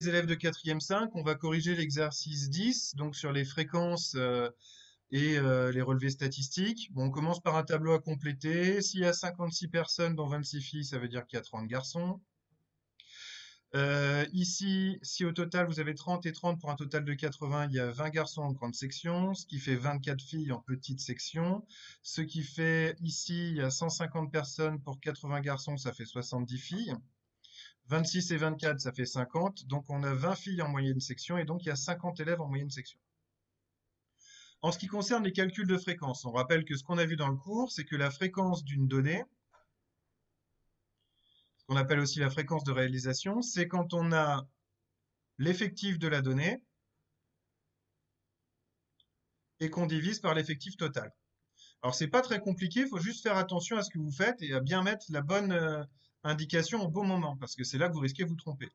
les élèves de 4e 5, on va corriger l'exercice 10, donc sur les fréquences et les relevés statistiques. Bon, on commence par un tableau à compléter. S'il y a 56 personnes dans 26 filles, ça veut dire qu'il y a 30 garçons. Ici, si au total vous avez 30 et 30 pour un total de 80, il y a 20 garçons en grande section, ce qui fait 24 filles en petite section. Ce qui fait ici, il y a 150 personnes pour 80 garçons, ça fait 70 filles. 26 et 24, ça fait 50. Donc on a 20 filles en moyenne section et donc il y a 50 élèves en moyenne section. En ce qui concerne les calculs de fréquence, on rappelle que ce qu'on a vu dans le cours, c'est que la fréquence d'une donnée, ce qu'on appelle aussi la fréquence de réalisation, c'est quand on a l'effectif de la donnée et qu'on divise par l'effectif total. Alors c'est pas très compliqué, il faut juste faire attention à ce que vous faites et à bien mettre la bonne indication au bon moment, parce que c'est là que vous risquez de vous tromper.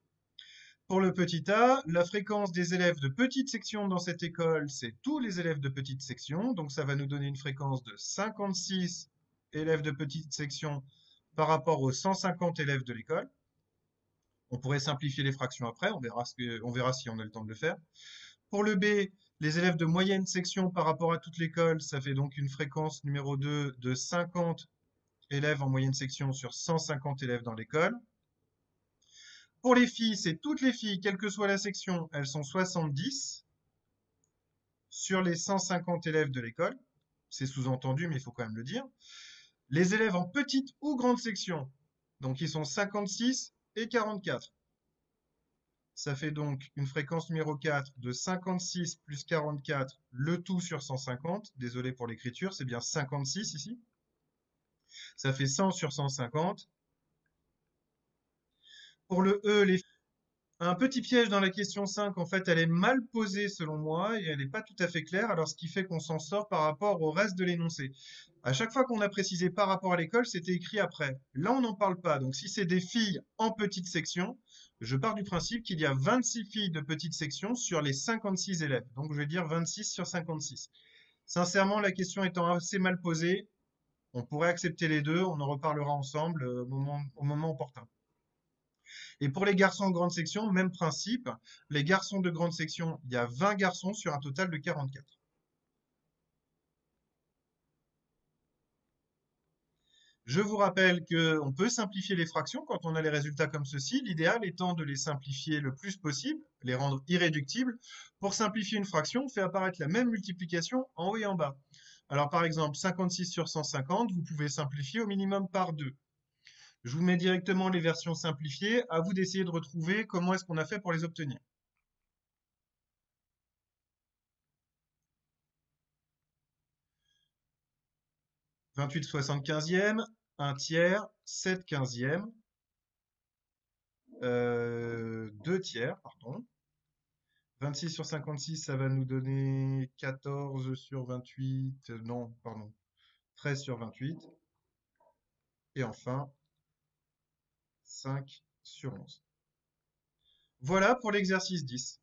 Pour le petit a, la fréquence des élèves de petite section dans cette école, c'est tous les élèves de petite section. Donc ça va nous donner une fréquence de 56 élèves de petite section par rapport aux 150 élèves de l'école. On pourrait simplifier les fractions après, on verra si on a le temps de le faire. Pour le b, les élèves de moyenne section par rapport à toute l'école, ça fait donc une fréquence numéro 2 de 50 élèves en moyenne section sur 150 élèves dans l'école. Pour les filles, c'est toutes les filles, quelle que soit la section, elles sont 70 sur les 150 élèves de l'école. C'est sous-entendu, mais il faut quand même le dire. Les élèves en petite ou grande section, donc ils sont 56 et 44. Ça fait donc une fréquence numéro 4 de 56 plus 44, le tout sur 150. Désolé pour l'écriture, c'est bien 56 ici. Ça fait 100 sur 150. Pour le E, un petit piège dans la question 5, en fait, elle est mal posée selon moi et elle n'est pas tout à fait claire, alors ce qui fait qu'on s'en sort par rapport au reste de l'énoncé. À chaque fois qu'on a précisé par rapport à l'école, c'était écrit après. Là, on n'en parle pas. Donc, si c'est des filles en petite section, je pars du principe qu'il y a 26 filles de petite section sur les 56 élèves. Donc, je vais dire 26 sur 56. Sincèrement, la question étant assez mal posée, on pourrait accepter les deux. On en reparlera ensemble au moment opportun. Et pour les garçons en grande section, même principe. Les garçons de grande section, il y a 20 garçons sur un total de 44. Je vous rappelle qu'on peut simplifier les fractions quand on a les résultats comme ceci, l'idéal étant de les simplifier le plus possible, les rendre irréductibles. Pour simplifier une fraction, on fait apparaître la même multiplication en haut et en bas. Alors par exemple, 56 sur 150, vous pouvez simplifier au minimum par 2. Je vous mets directement les versions simplifiées, à vous d'essayer de retrouver comment est-ce qu'on a fait pour les obtenir. 28 75e, 1 tiers, 7 15e, 2 tiers, pardon. 26 sur 56, ça va nous donner 14 sur 28, non, pardon, 13 sur 28. Et enfin, 5 sur 11. Voilà pour l'exercice 10.